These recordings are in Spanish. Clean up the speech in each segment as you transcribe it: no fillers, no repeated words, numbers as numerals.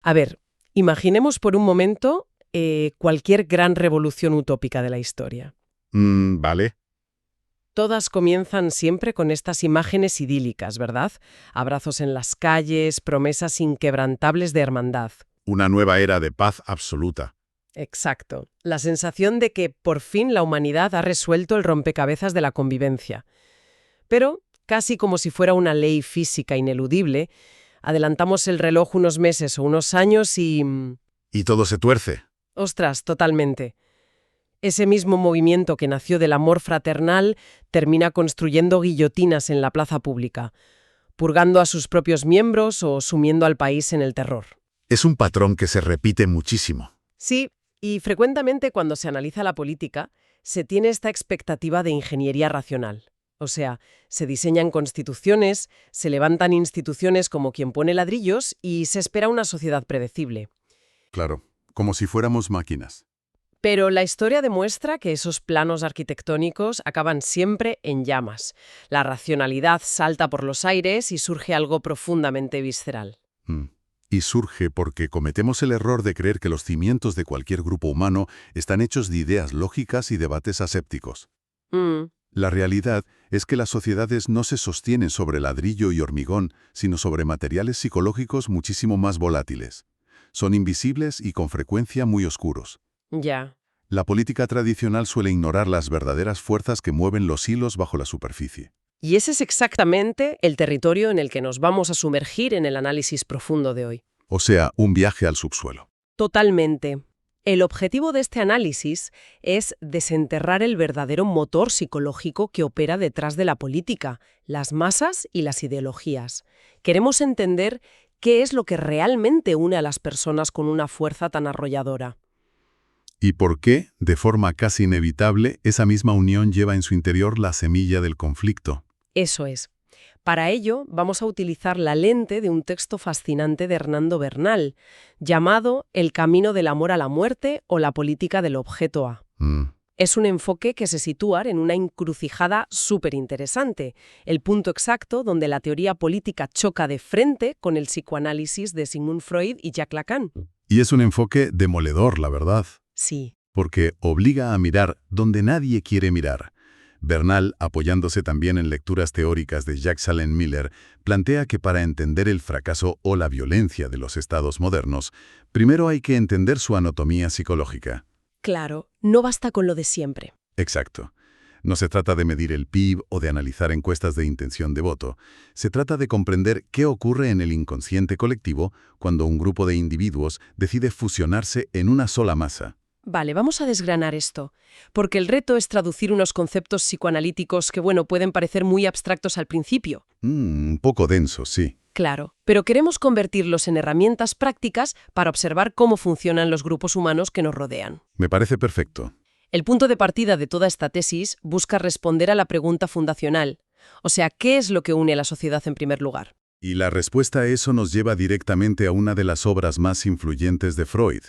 A ver, imaginemos por un momento cualquier gran revolución utópica de la historia. Vale. Todas comienzan siempre con estas imágenes idílicas, ¿verdad? Abrazos en las calles, promesas inquebrantables de hermandad. Una nueva era de paz absoluta. Exacto. La sensación de que por fin la humanidad ha resuelto el rompecabezas de la convivencia. Pero, casi como si fuera una ley física ineludible, adelantamos el reloj unos meses o unos años y... Y todo se tuerce. Ostras, totalmente. Ese mismo movimiento que nació del amor fraternal termina construyendo guillotinas en la plaza pública, purgando a sus propios miembros o sumiendo al país en el terror. Es un patrón que se repite muchísimo. Sí, y frecuentemente cuando se analiza la política, se tiene esta expectativa de ingeniería racional. O sea, se diseñan constituciones, se levantan instituciones como quien pone ladrillos y se espera una sociedad predecible. Claro, como si fuéramos máquinas. Pero la historia demuestra que esos planos arquitectónicos acaban siempre en llamas. La racionalidad salta por los aires y surge algo profundamente visceral. Y surge porque cometemos el error de creer que los cimientos de cualquier grupo humano están hechos de ideas lógicas y debates asépticos. La realidad es que las sociedades no se sostienen sobre ladrillo y hormigón, sino sobre materiales psicológicos muchísimo más volátiles. Son invisibles y con frecuencia muy oscuros. Ya. La política tradicional suele ignorar las verdaderas fuerzas que mueven los hilos bajo la superficie. Y ese es exactamente el territorio en el que nos vamos a sumergir en el análisis profundo de hoy. O sea, un viaje al subsuelo. Totalmente. El objetivo de este análisis es desenterrar el verdadero motor psicológico que opera detrás de la política, las masas y las ideologías. Queremos entender qué es lo que realmente une a las personas con una fuerza tan arrolladora. ¿Y por qué, de forma casi inevitable, esa misma unión lleva en su interior la semilla del conflicto? Eso es. Para ello, vamos a utilizar la lente de un texto fascinante de Hernando Bernal, llamado El camino del amor a la muerte o la política del objeto A. Es un enfoque que se sitúa en una encrucijada súper interesante, el punto exacto donde la teoría política choca de frente con el psicoanálisis de Sigmund Freud y Jacques Lacan. Y es un enfoque demoledor, la verdad. Sí. Porque obliga a mirar donde nadie quiere mirar. Bernal, apoyándose también en lecturas teóricas de Jacques Allen Miller, plantea que para entender el fracaso o la violencia de los estados modernos, primero hay que entender su anatomía psicológica. Claro, no basta con lo de siempre. Exacto. No se trata de medir el PIB o de analizar encuestas de intención de voto. Se trata de comprender qué ocurre en el inconsciente colectivo cuando un grupo de individuos decide fusionarse en una sola masa. Vale, vamos a desgranar esto, porque el reto es traducir unos conceptos psicoanalíticos que, pueden parecer muy abstractos al principio. Un poco denso, sí. Claro, pero queremos convertirlos en herramientas prácticas para observar cómo funcionan los grupos humanos que nos rodean. Me parece perfecto. El punto de partida de toda esta tesis busca responder a la pregunta fundacional, o sea, ¿qué es lo que une a la sociedad en primer lugar? Y la respuesta a eso nos lleva directamente a una de las obras más influyentes de Freud,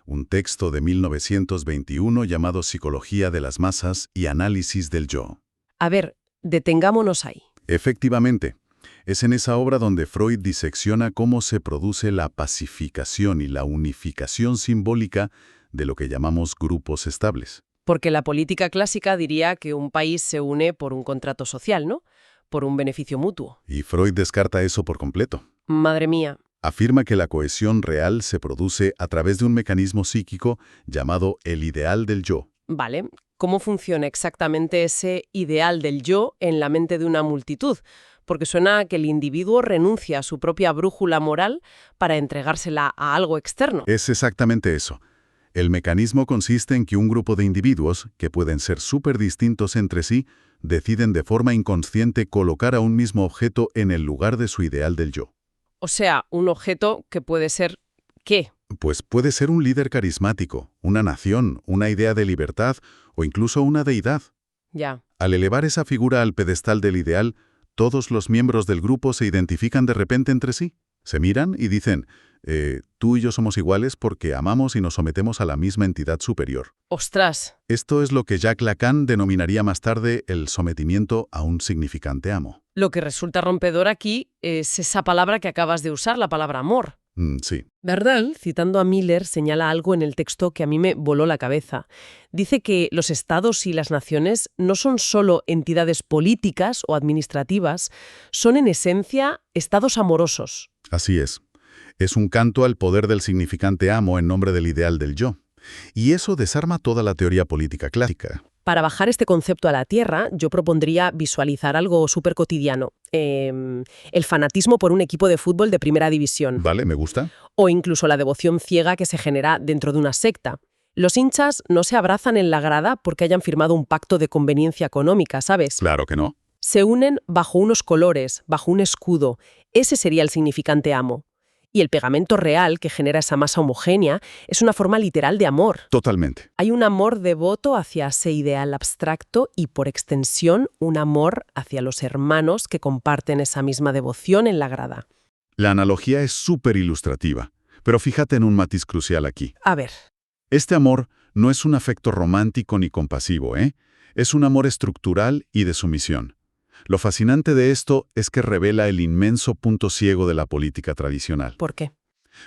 un texto de 1921 llamado Psicología de las masas y análisis del yo. A ver, detengámonos ahí. Efectivamente, es en esa obra donde Freud disecciona cómo se produce la pacificación y la unificación simbólica de lo que llamamos grupos estables. Porque la política clásica diría que un país se une por un contrato social, ¿no? Por un beneficio mutuo. Y Freud descarta eso por completo. Madre mía. Afirma que la cohesión real se produce a través de un mecanismo psíquico llamado el ideal del yo. Vale, ¿cómo funciona exactamente ese ideal del yo en la mente de una multitud? Porque suena a que el individuo renuncia a su propia brújula moral para entregársela a algo externo. Es exactamente eso. El mecanismo consiste en que un grupo de individuos, que pueden ser súper distintos entre sí, deciden de forma inconsciente colocar a un mismo objeto en el lugar de su ideal del yo. O sea, un objeto que puede ser, ¿qué? Pues puede ser un líder carismático, una nación, una idea de libertad o incluso una deidad. Ya. Al elevar esa figura al pedestal del ideal, todos los miembros del grupo se identifican de repente entre sí. Se miran y dicen, tú y yo somos iguales porque amamos y nos sometemos a la misma entidad superior. ¡Ostras! Esto es lo que Jacques Lacan denominaría más tarde el sometimiento a un significante amo. Lo que resulta rompedor aquí es esa palabra que acabas de usar, la palabra amor. Sí. Bernal, citando a Miller, señala algo en el texto que a mí me voló la cabeza. Dice que los estados y las naciones no son solo entidades políticas o administrativas, son en esencia estados amorosos. Así es. Es un canto al poder del significante amo en nombre del ideal del yo. Y eso desarma toda la teoría política clásica. Para bajar este concepto a la tierra, yo propondría visualizar algo súper cotidiano. El fanatismo por un equipo de fútbol de primera división. Vale, me gusta. O incluso la devoción ciega que se genera dentro de una secta. Los hinchas no se abrazan en la grada porque hayan firmado un pacto de conveniencia económica, ¿sabes? Claro que no. Se unen bajo unos colores, bajo un escudo. Ese sería el significante amo. Y el pegamento real que genera esa masa homogénea es una forma literal de amor. Totalmente. Hay un amor devoto hacia ese ideal abstracto y, por extensión, un amor hacia los hermanos que comparten esa misma devoción en la grada. La analogía es súper ilustrativa, pero fíjate en un matiz crucial aquí. A ver. Este amor no es un afecto romántico ni compasivo, ¿eh? Es un amor estructural y de sumisión. Lo fascinante de esto es que revela el inmenso punto ciego de la política tradicional. ¿Por qué?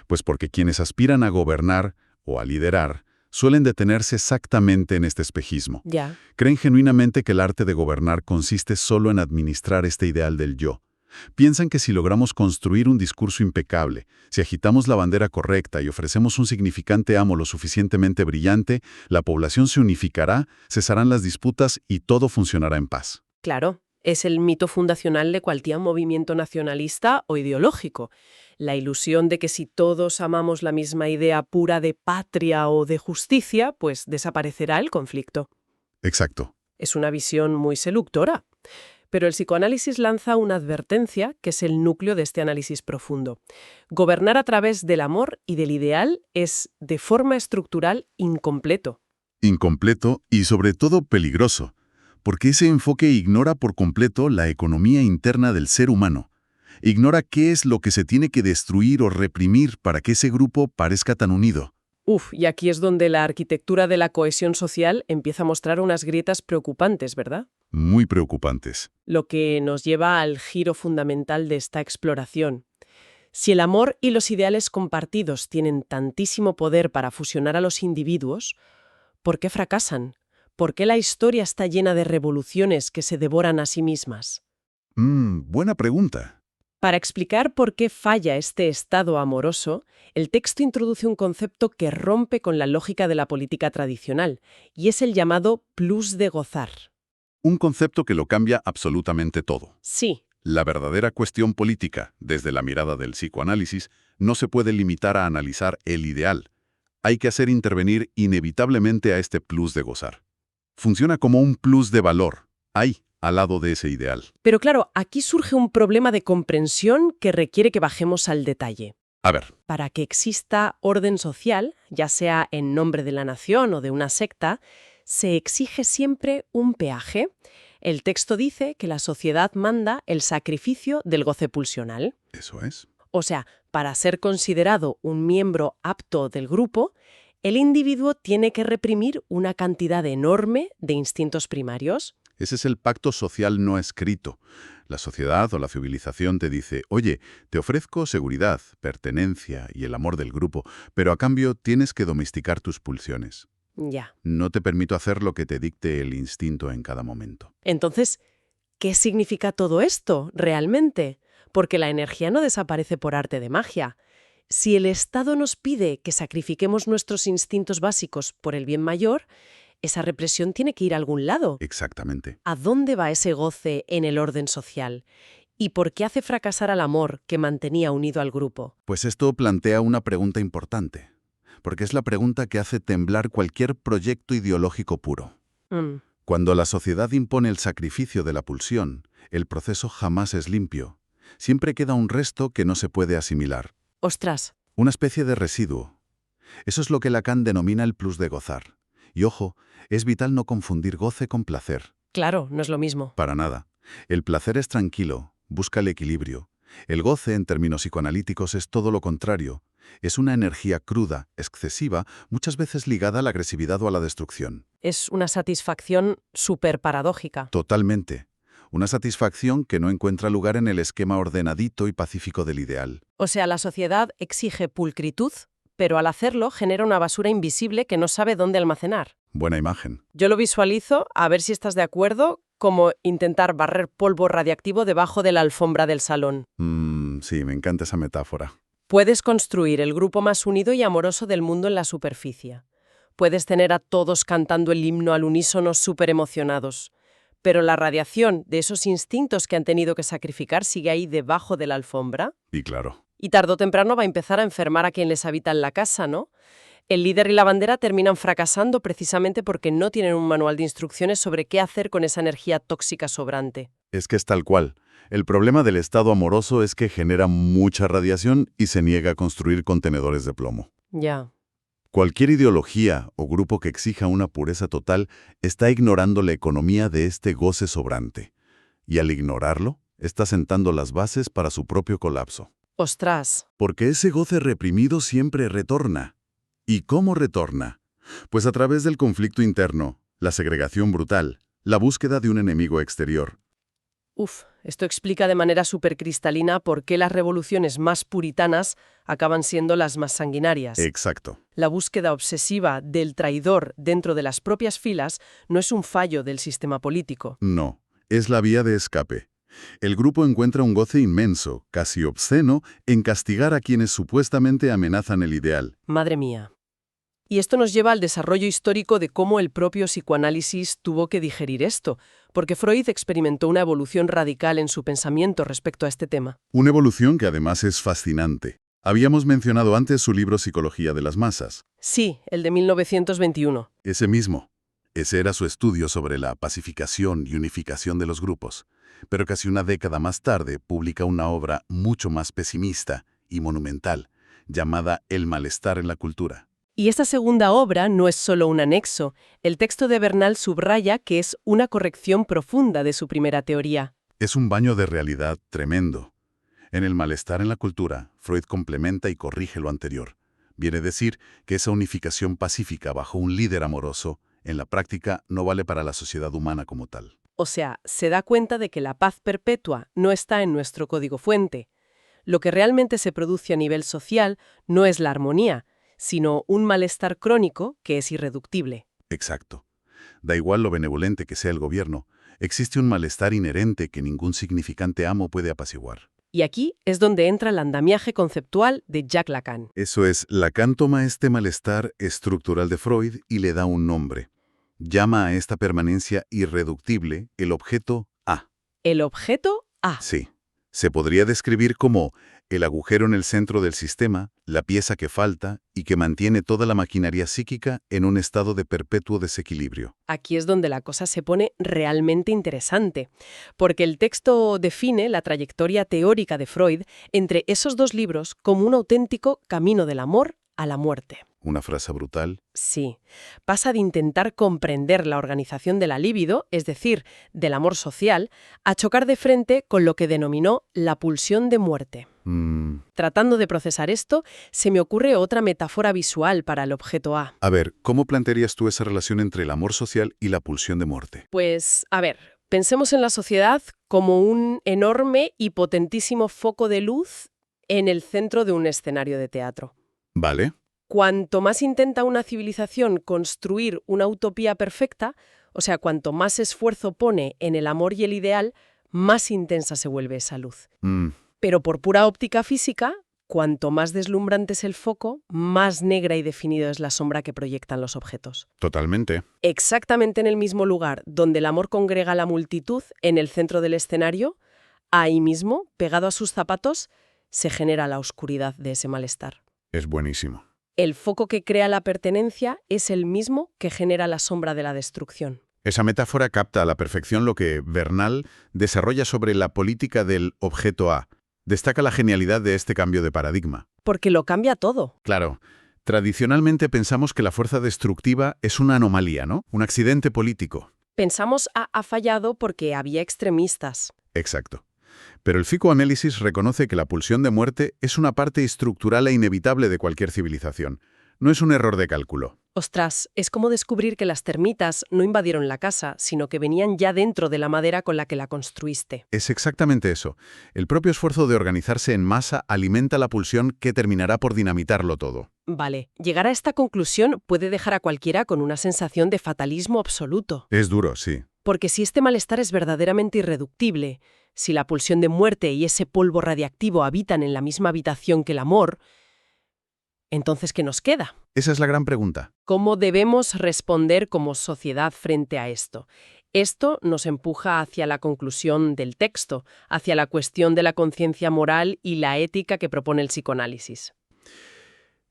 Pues porque quienes aspiran a gobernar o a liderar suelen detenerse exactamente en este espejismo. Ya. Creen genuinamente que el arte de gobernar consiste solo en administrar este ideal del yo. Piensan que si logramos construir un discurso impecable, si agitamos la bandera correcta y ofrecemos un significante amo lo suficientemente brillante, la población se unificará, cesarán las disputas y todo funcionará en paz. Claro. Es el mito fundacional de cualquier movimiento nacionalista o ideológico. La ilusión de que si todos amamos la misma idea pura de patria o de justicia, pues desaparecerá el conflicto. Exacto. Es una visión muy seductora. Pero el psicoanálisis lanza una advertencia que es el núcleo de este análisis profundo. Gobernar a través del amor y del ideal es, de forma estructural, incompleto. Incompleto y sobre todo peligroso, porque ese enfoque ignora por completo la economía interna del ser humano. Ignora qué es lo que se tiene que destruir o reprimir para que ese grupo parezca tan unido. Y aquí es donde la arquitectura de la cohesión social empieza a mostrar unas grietas preocupantes, ¿verdad? Muy preocupantes. Lo que nos lleva al giro fundamental de esta exploración. Si el amor y los ideales compartidos tienen tantísimo poder para fusionar a los individuos, ¿por qué fracasan? ¿Por qué la historia está llena de revoluciones que se devoran a sí mismas? Buena pregunta. Para explicar por qué falla este estado amoroso, el texto introduce un concepto que rompe con la lógica de la política tradicional, y es el llamado plus de gozar. Un concepto que lo cambia absolutamente todo. Sí. La verdadera cuestión política, desde la mirada del psicoanálisis, no se puede limitar a analizar el ideal. Hay que hacer intervenir inevitablemente a este plus de gozar. Funciona como un plus de valor, ahí, al lado de ese ideal. Pero claro, aquí surge un problema de comprensión que requiere que bajemos al detalle. A ver. Para que exista orden social, ya sea en nombre de la nación o de una secta, se exige siempre un peaje. El texto dice que la sociedad manda el sacrificio del goce pulsional. Eso es. O sea, para ser considerado un miembro apto del grupo, el individuo tiene que reprimir una cantidad enorme de instintos primarios. Ese es el pacto social no escrito. La sociedad o la civilización te dice, oye, te ofrezco seguridad, pertenencia y el amor del grupo, pero a cambio tienes que domesticar tus pulsiones. Ya. No te permito hacer lo que te dicte el instinto en cada momento. Entonces, ¿qué significa todo esto realmente? Porque la energía no desaparece por arte de magia. Si el Estado nos pide que sacrifiquemos nuestros instintos básicos por el bien mayor, esa represión tiene que ir a algún lado. Exactamente. ¿A dónde va ese goce en el orden social? ¿Y por qué hace fracasar al amor que mantenía unido al grupo? Pues esto plantea una pregunta importante, porque es la pregunta que hace temblar cualquier proyecto ideológico puro. Cuando la sociedad impone el sacrificio de la pulsión, el proceso jamás es limpio. Siempre queda un resto que no se puede asimilar. ¡Ostras! Una especie de residuo. Eso es lo que Lacan denomina el plus de gozar. Y ojo, es vital no confundir goce con placer. Claro, no es lo mismo. Para nada. El placer es tranquilo, busca el equilibrio. El goce, en términos psicoanalíticos, es todo lo contrario. Es una energía cruda, excesiva, muchas veces ligada a la agresividad o a la destrucción. Es una satisfacción súper paradójica. Totalmente. Una satisfacción que no encuentra lugar en el esquema ordenadito y pacífico del ideal. O sea, la sociedad exige pulcritud, pero al hacerlo genera una basura invisible que no sabe dónde almacenar. Buena imagen. Yo lo visualizo, a ver si estás de acuerdo, como intentar barrer polvo radiactivo debajo de la alfombra del salón. Sí, me encanta esa metáfora. Puedes construir el grupo más unido y amoroso del mundo en la superficie. Puedes tener a todos cantando el himno al unísono súper emocionados. Pero la radiación de esos instintos que han tenido que sacrificar sigue ahí debajo de la alfombra. Y claro. Y tarde o temprano va a empezar a enfermar a quien les habita en la casa, ¿no? El líder y la bandera terminan fracasando precisamente porque no tienen un manual de instrucciones sobre qué hacer con esa energía tóxica sobrante. Es que es tal cual. El problema del estado amoroso es que genera mucha radiación y se niega a construir contenedores de plomo. Ya. Cualquier ideología o grupo que exija una pureza total está ignorando la economía de este goce sobrante. Y al ignorarlo, está sentando las bases para su propio colapso. ¡Ostras! Porque ese goce reprimido siempre retorna. ¿Y cómo retorna? Pues a través del conflicto interno, la segregación brutal, la búsqueda de un enemigo exterior. Esto explica de manera supercristalina por qué las revoluciones más puritanas acaban siendo las más sanguinarias. Exacto. La búsqueda obsesiva del traidor dentro de las propias filas no es un fallo del sistema político. No, es la vía de escape. El grupo encuentra un goce inmenso, casi obsceno, en castigar a quienes supuestamente amenazan el ideal. Madre mía. Y esto nos lleva al desarrollo histórico de cómo el propio psicoanálisis tuvo que digerir esto, porque Freud experimentó una evolución radical en su pensamiento respecto a este tema. Una evolución que además es fascinante. Habíamos mencionado antes su libro Psicología de las Masas. Sí, el de 1921. Ese mismo. Ese era su estudio sobre la pacificación y unificación de los grupos. Pero casi una década más tarde publica una obra mucho más pesimista y monumental, llamada El malestar en la cultura. Y esta segunda obra no es solo un anexo. El texto de Bernal subraya que es una corrección profunda de su primera teoría. Es un baño de realidad tremendo. En El malestar en la cultura, Freud complementa y corrige lo anterior. Viene a decir que esa unificación pacífica bajo un líder amoroso, en la práctica, no vale para la sociedad humana como tal. O sea, se da cuenta de que la paz perpetua no está en nuestro código fuente. Lo que realmente se produce a nivel social no es la armonía, sino un malestar crónico que es irreductible. Exacto. Da igual lo benevolente que sea el gobierno, existe un malestar inherente que ningún significante amo puede apaciguar. Y aquí es donde entra el andamiaje conceptual de Jacques Lacan. Eso es, Lacan toma este malestar estructural de Freud y le da un nombre. Llama a esta permanencia irreductible el objeto A. ¿El objeto A? Sí. Se podría describir como el agujero en el centro del sistema, la pieza que falta y que mantiene toda la maquinaria psíquica en un estado de perpetuo desequilibrio. Aquí es donde la cosa se pone realmente interesante, porque el texto define la trayectoria teórica de Freud entre esos dos libros como un auténtico camino del amor a la muerte. Una frase brutal. Sí, pasa de intentar comprender la organización de la libido, es decir, del amor social, a chocar de frente con lo que denominó la pulsión de muerte. Tratando de procesar esto, se me ocurre otra metáfora visual para el objeto A. A ver, ¿cómo plantearías tú esa relación entre el amor social y la pulsión de muerte? Pues, a ver, pensemos en la sociedad como un enorme y potentísimo foco de luz en el centro de un escenario de teatro. Vale. Cuanto más intenta una civilización construir una utopía perfecta, o sea, cuanto más esfuerzo pone en el amor y el ideal, más intensa se vuelve esa luz. Pero por pura óptica física, cuanto más deslumbrante es el foco, más negra y definida es la sombra que proyectan los objetos. Totalmente. Exactamente en el mismo lugar donde el amor congrega a la multitud, en el centro del escenario, ahí mismo, pegado a sus zapatos, se genera la oscuridad de ese malestar. Es buenísimo. El foco que crea la pertenencia es el mismo que genera la sombra de la destrucción. Esa metáfora capta a la perfección lo que Bernal desarrolla sobre la política del objeto A. Destaca la genialidad de este cambio de paradigma. Porque lo cambia todo. Claro, tradicionalmente pensamos que la fuerza destructiva es una anomalía, ¿no? Un accidente político. Pensamos ha fallado porque había extremistas. Exacto. Pero el psicoanálisis reconoce que la pulsión de muerte es una parte estructural e inevitable de cualquier civilización. no es un error de cálculo. Ostras, es como descubrir que las termitas no invadieron la casa, sino que venían ya dentro de la madera con la que la construiste. Es exactamente eso. El propio esfuerzo de organizarse en masa alimenta la pulsión que terminará por dinamitarlo todo. Vale, llegar a esta conclusión puede dejar a cualquiera con una sensación de fatalismo absoluto. Es duro, sí. Porque si este malestar es verdaderamente irreductible, si la pulsión de muerte y ese polvo radiactivo habitan en la misma habitación que el amor, entonces, ¿qué nos queda? Esa es la gran pregunta. ¿Cómo debemos responder como sociedad frente a esto? Esto nos empuja hacia la conclusión del texto, hacia la cuestión de la conciencia moral y la ética que propone el psicoanálisis.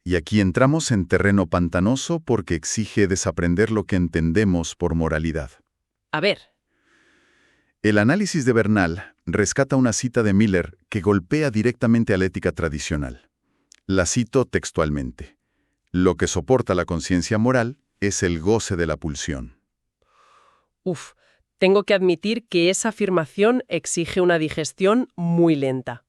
Y aquí entramos en terreno pantanoso porque exige desaprender lo que entendemos por moralidad. A ver. El análisis de Bernal rescata una cita de Miller que golpea directamente a la ética tradicional. La cito textualmente. Lo que soporta la conciencia moral es el goce de la pulsión. Tengo que admitir que esa afirmación exige una digestión muy lenta.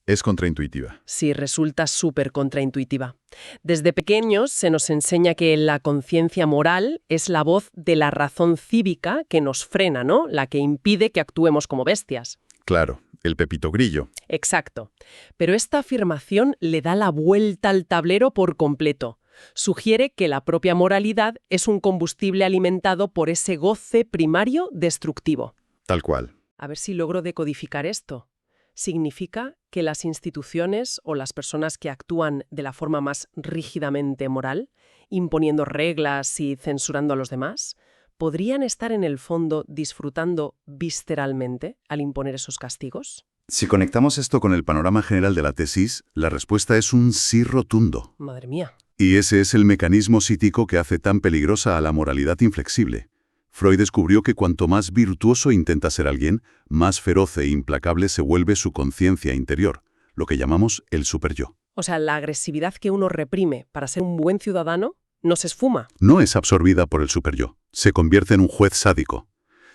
Es contraintuitiva. Sí, resulta súper contraintuitiva. Desde pequeños se nos enseña que la conciencia moral es la voz de la razón cívica que nos frena, ¿no? La que impide que actuemos como bestias. Claro, el pepito grillo. Exacto. Pero esta afirmación le da la vuelta al tablero por completo. Sugiere que la propia moralidad es un combustible alimentado por ese goce primario destructivo. Tal cual. A ver si logro decodificar esto. Significa que las instituciones o las personas que actúan de la forma más rígidamente moral, imponiendo reglas y censurando a los demás, podrían estar en el fondo disfrutando visceralmente al imponer esos castigos. Si conectamos esto con el panorama general de la tesis, la respuesta es un sí rotundo. Madre mía. Y ese es el mecanismo psíquico que hace tan peligrosa a la moralidad inflexible. Freud descubrió que cuanto más virtuoso intenta ser alguien, más feroz e implacable se vuelve su conciencia interior, lo que llamamos el superyo. O sea, la agresividad que uno reprime para ser un buen ciudadano no se esfuma. No es absorbida por el superyo, se convierte en un juez sádico.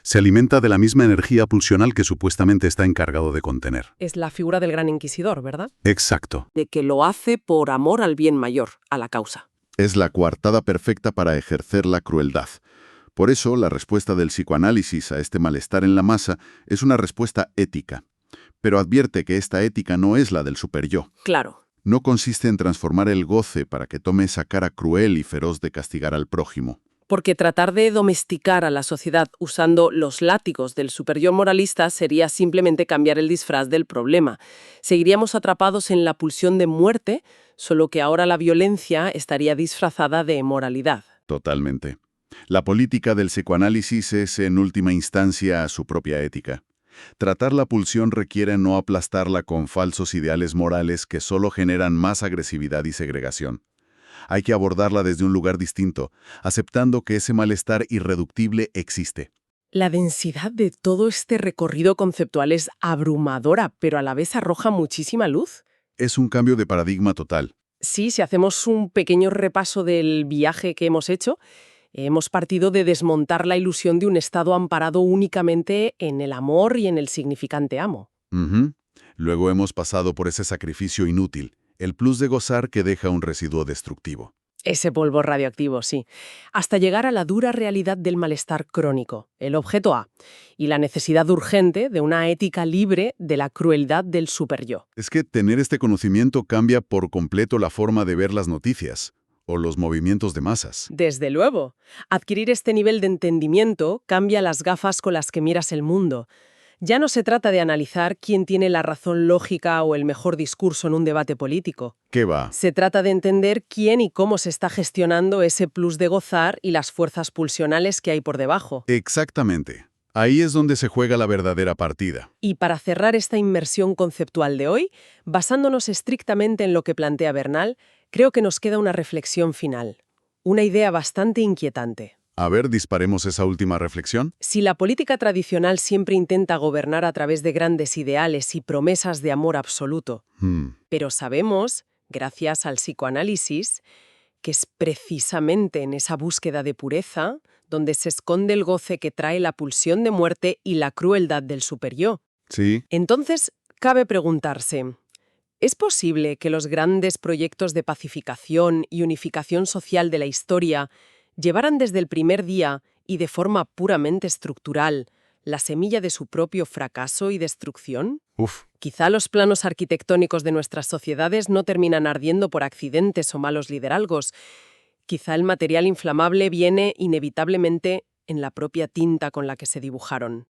Se alimenta de la misma energía pulsional que supuestamente está encargado de contener. Es la figura del gran inquisidor, ¿verdad? Exacto. De que lo hace por amor al bien mayor, a la causa. Es la coartada perfecta para ejercer la crueldad. Por eso, la respuesta del psicoanálisis a este malestar en la masa es una respuesta ética. Pero advierte que esta ética no es la del superyo. Claro. No consiste en transformar el goce para que tome esa cara cruel y feroz de castigar al prójimo. Porque tratar de domesticar a la sociedad usando los látigos del superyo moralista sería simplemente cambiar el disfraz del problema. Seguiríamos atrapados en la pulsión de muerte, solo que ahora la violencia estaría disfrazada de moralidad. Totalmente. La política del psicoanálisis es, en última instancia, su propia ética. Tratar la pulsión requiere no aplastarla con falsos ideales morales que solo generan más agresividad y segregación. Hay que abordarla desde un lugar distinto, aceptando que ese malestar irreductible existe. La densidad de todo este recorrido conceptual es abrumadora, pero a la vez arroja muchísima luz. Es un cambio de paradigma total. Sí, si hacemos un pequeño repaso del viaje que hemos hecho, hemos partido de desmontar la ilusión de un estado amparado únicamente en el amor y en el significante amo. Luego hemos pasado por ese sacrificio inútil, el plus de gozar que deja un residuo destructivo. Ese polvo radioactivo, sí. Hasta llegar a la dura realidad del malestar crónico, el objeto A, y la necesidad urgente de una ética libre de la crueldad del superyo. Es que tener este conocimiento cambia por completo la forma de ver las noticias o los movimientos de masas. Desde luego. Adquirir este nivel de entendimiento cambia las gafas con las que miras el mundo. Ya no se trata de analizar quién tiene la razón lógica o el mejor discurso en un debate político. ¿Qué va? Se trata de entender quién y cómo se está gestionando ese plus de gozar y las fuerzas pulsionales que hay por debajo. Exactamente. Ahí es donde se juega la verdadera partida. Y para cerrar esta inmersión conceptual de hoy, basándonos estrictamente en lo que plantea Bernal, creo que nos queda una reflexión final. Una idea bastante inquietante. A ver, disparemos esa última reflexión. Si la política tradicional siempre intenta gobernar a través de grandes ideales y promesas de amor absoluto, pero sabemos, gracias al psicoanálisis, que es precisamente en esa búsqueda de pureza donde se esconde el goce que trae la pulsión de muerte y la crueldad del superyo. Sí. Entonces, cabe preguntarse, ¿Es posible que los grandes proyectos de pacificación y unificación social de la historia llevaran desde el primer día y de forma puramente estructural la semilla de su propio fracaso y destrucción? Quizá los planos arquitectónicos de nuestras sociedades no terminan ardiendo por accidentes o malos liderazgos. Quizá el material inflamable viene inevitablemente en la propia tinta con la que se dibujaron.